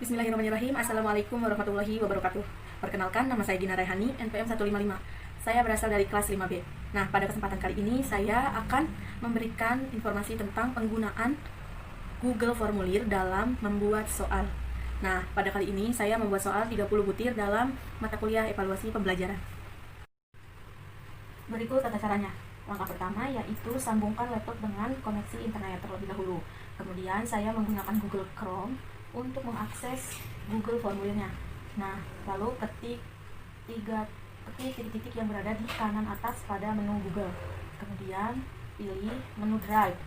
Bismillahirrahmanirrahim. Assalamualaikum warahmatullahi wabarakatuh. Perkenalkan, nama saya Gina Rehani, NPM 155. Saya berasal dari kelas 5B. Nah, pada kesempatan kali ini saya akan memberikan informasi tentang penggunaan Google Formulir dalam membuat soal. Nah, pada kali ini saya membuat soal 30 butir dalam mata kuliah evaluasi pembelajaran. Berikut tata caranya. Langkah pertama yaitu sambungkan laptop dengan koneksi internet terlebih dahulu. Kemudian saya menggunakan Google Chrome untuk mengakses Google Formulirnya. Nah, lalu ketik titik-titik yang berada di kanan atas pada menu Google. Kemudian pilih menu Drive.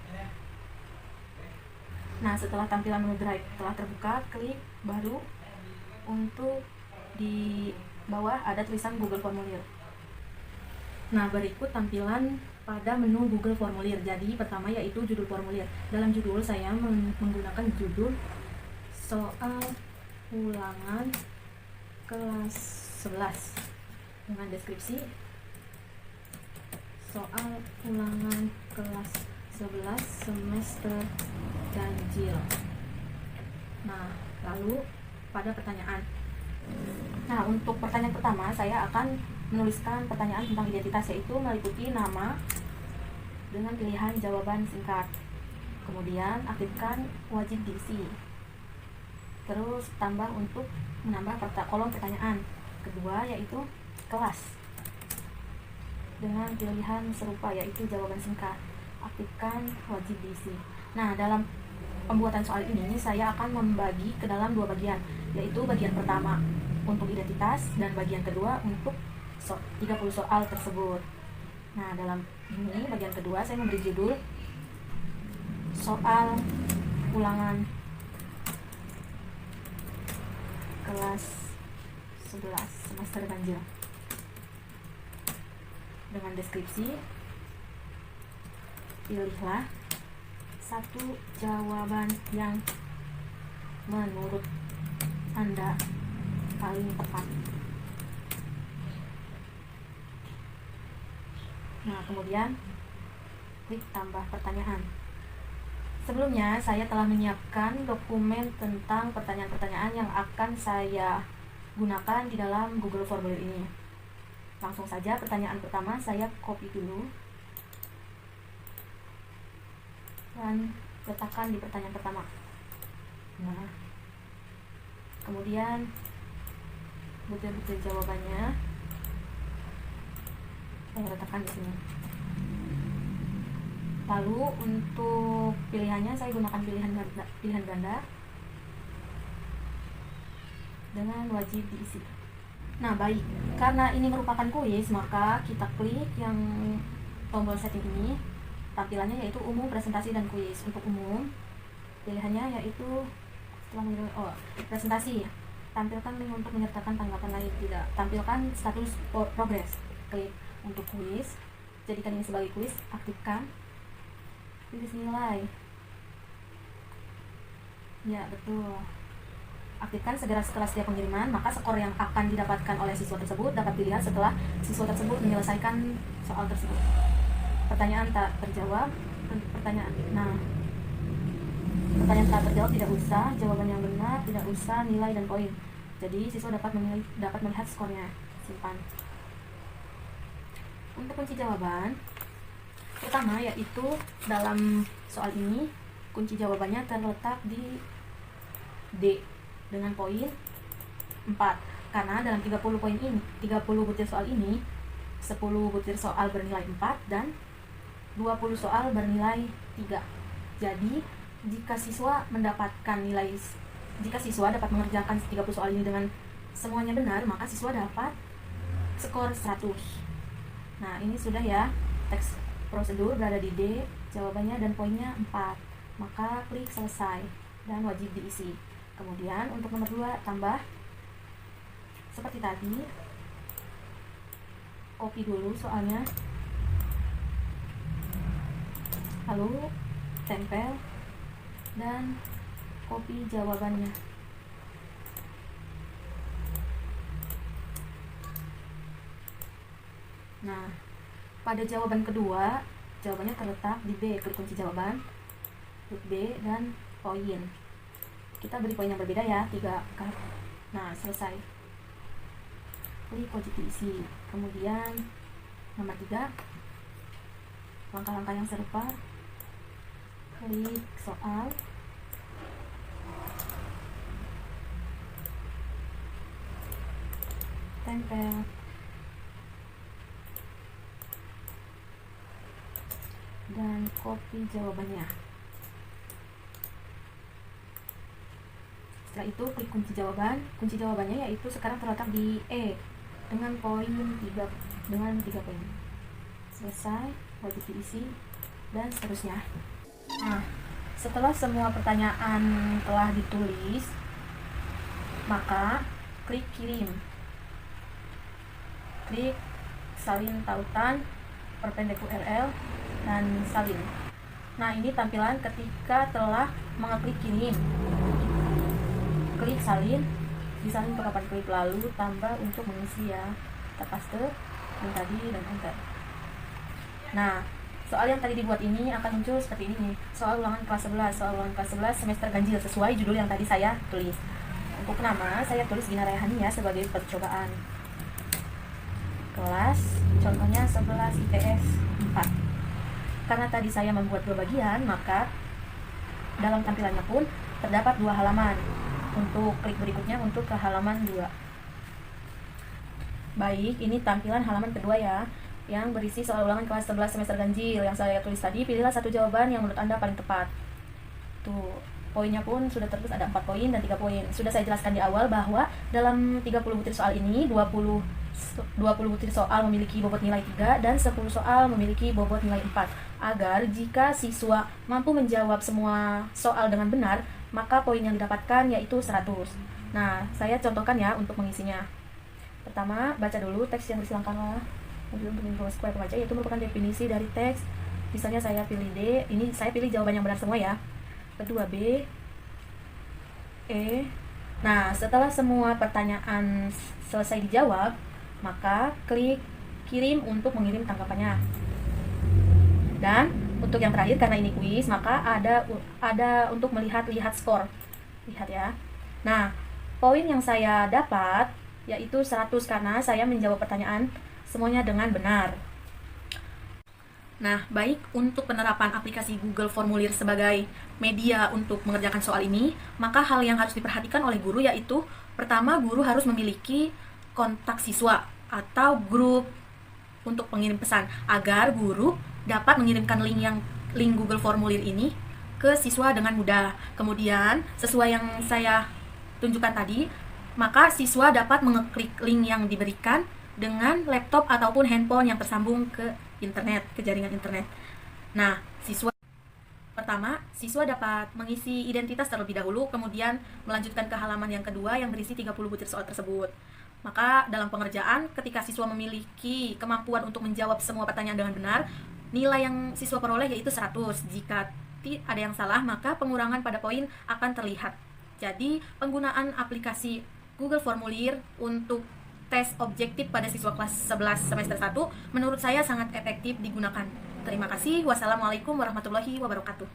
Nah, setelah tampilan menu Drive telah terbuka, klik baru. Untuk di bawah ada tulisan Google Formulir. Nah, berikut tampilan pada menu Google Formulir. Jadi, pertama yaitu judul formulir. Dalam judul saya menggunakan judul soal ulangan kelas 11 dengan deskripsi soal ulangan kelas 11 semester ganjil. Nah, lalu pada pertanyaan. Nah, untuk pertanyaan pertama saya akan menuliskan pertanyaan tentang identitas, yaitu meliputi nama dengan pilihan jawaban singkat. Kemudian aktifkan wajib diisi. Terus tambah untuk menambah kolom pertanyaan. Kedua yaitu kelas dengan pilihan serupa yaitu jawaban singkat. Aktifkan wajib diisi. Nah, dalam pembuatan soal ini saya akan membagi ke dalam dua bagian, yaitu bagian pertama untuk identitas dan bagian kedua untuk 30 soal tersebut. Nah, dalam ini bagian kedua saya memberi judul soal ulangan kelas 11 semester ganjil dengan deskripsi. Pilihlah satu jawaban yang menurut Anda paling tepat. Nah, kemudian klik tambah pertanyaan. Sebelumnya saya telah menyiapkan dokumen tentang pertanyaan-pertanyaan yang akan saya gunakan di dalam Google Formulir ini. Langsung saja pertanyaan pertama saya copy dulu dan letakkan di pertanyaan pertama. Nah, kemudian butir-butir jawabannya saya letakkan di sini. Lalu untuk pilihannya saya gunakan pilihan ganda dengan wajib diisi. Nah, baik, karena ini merupakan kuis, maka kita klik yang tombol setting ini. Tampilannya yaitu umum, presentasi, dan kuis. Untuk umum, pilihannya yaitu presentasi. Tampilkan link untuk menyertakan tanggapan lain. Tidak. Tampilkan status progress. Klik untuk kuis. Jadikan ini sebagai kuis. Aktifkan. Tulis nilai. Ya, betul. Aktifkan segera setelah setiap pengiriman, maka skor yang akan didapatkan oleh siswa tersebut dapat dilihat setelah siswa tersebut menyelesaikan soal tersebut. Pertanyaan tak terjawab. Pertanyaan tak terjawab tidak usah, jawaban yang benar tidak usah, nilai dan poin. Jadi siswa dapat melihat skornya. Simpan. Untuk kunci jawaban pertama yaitu dalam soal ini kunci jawabannya terletak di D dengan poin 4. Karena dalam 30 poin ini, 30 butir soal ini, 10 butir soal bernilai 4 dan 20 soal bernilai 3. Jadi, jika siswa dapat mengerjakan 30 soal ini dengan semuanya benar, maka siswa dapat skor 100. Nah, ini sudah ya, teks prosedur berada di D, jawabannya dan poinnya 4. Maka klik selesai dan wajib diisi. Kemudian untuk nomor 2 tambah seperti tadi. Copy dulu soalnya. Lalu tempel dan copy jawabannya. Nah, pada jawaban kedua, jawabannya terletak di B. Klik kunci jawaban, klik B dan poin. kita beri poin yang berbeda ya, 3 kan. Nah, selesai. Klik wajib diisi. Kemudian nomor 3, langkah-langkah yang serupa. Klik soal. Tempel. Dan copy jawabannya. Setelah itu klik kunci jawaban. Kunci jawabannya yaitu sekarang terletak di E dengan poin 3 poin. Selesai, wajib diisi dan seterusnya. Nah, setelah semua pertanyaan telah ditulis, maka klik kirim. Klik salin tautan perpendek URL dan salin. Nah, ini tampilan ketika telah mengeklik kirim. Klik salin, disalin ke papan klik, lalu tambah untuk mengisi ya. Kita paste yang tadi dan enter. Nah, soal yang tadi dibuat ini akan muncul seperti ini nih. Soal ulangan kelas 11, soal ulangan kelas 11 semester ganjil sesuai judul yang tadi saya tulis. Untuk nama saya tulis Gina Rayhani ya sebagai percobaan. Kelas contohnya 11 IPS 4. Karena tadi saya membuat 2 bagian, maka dalam tampilannya pun terdapat 2 halaman. Untuk klik berikutnya untuk ke halaman 2. Baik, ini tampilan halaman kedua ya, yang berisi soal ulangan kelas 11 semester ganjil yang saya tulis tadi. Pilihlah satu jawaban yang menurut Anda paling tepat. Tuh, poinnya pun sudah tertulis, ada 4 poin dan 3 poin. Sudah saya jelaskan di awal bahwa dalam 30 butir soal ini 20 butir soal memiliki bobot nilai 3 dan 10 soal memiliki bobot nilai 4. Agar jika siswa mampu menjawab semua soal dengan benar, maka poin yang didapatkan yaitu 100. Nah, saya contohkan ya untuk mengisinya. Pertama, baca dulu teks yang berisi langkah untuk informasi kepada pembaca, yaitu merupakan definisi dari teks. Misalnya saya pilih D, ini saya pilih jawaban yang benar semua ya. Kedua B, E. Nah, setelah semua pertanyaan selesai dijawab, maka klik kirim untuk mengirim tanggapannya. Dan untuk yang terakhir, karena ini kuis, maka ada untuk lihat skor. Lihat ya. Nah, poin yang saya dapat yaitu 100 karena saya menjawab pertanyaan semuanya dengan benar. Nah, baik, untuk penerapan aplikasi Google Formulir sebagai media untuk mengerjakan soal ini, maka hal yang harus diperhatikan oleh guru yaitu pertama, guru harus memiliki kontak siswa atau grup untuk pengirim pesan agar guru dapat mengirimkan link Google Formulir ini ke siswa dengan mudah. Kemudian, sesuai yang saya tunjukkan tadi, maka siswa dapat mengeklik link yang diberikan dengan laptop ataupun handphone yang tersambung ke internet, ke jaringan internet. Nah, pertama, siswa dapat mengisi identitas terlebih dahulu, kemudian melanjutkan ke halaman yang kedua yang berisi 30 butir soal tersebut. Maka dalam pengerjaan, ketika siswa memiliki kemampuan untuk menjawab semua pertanyaan dengan benar, nilai yang siswa peroleh yaitu 100. Jika ada yang salah, maka pengurangan pada poin akan terlihat. Jadi, penggunaan aplikasi Google Formulir untuk tes objektif pada siswa kelas 11 semester 1 menurut saya sangat efektif digunakan. Terima kasih. Wassalamualaikum warahmatullahi wabarakatuh.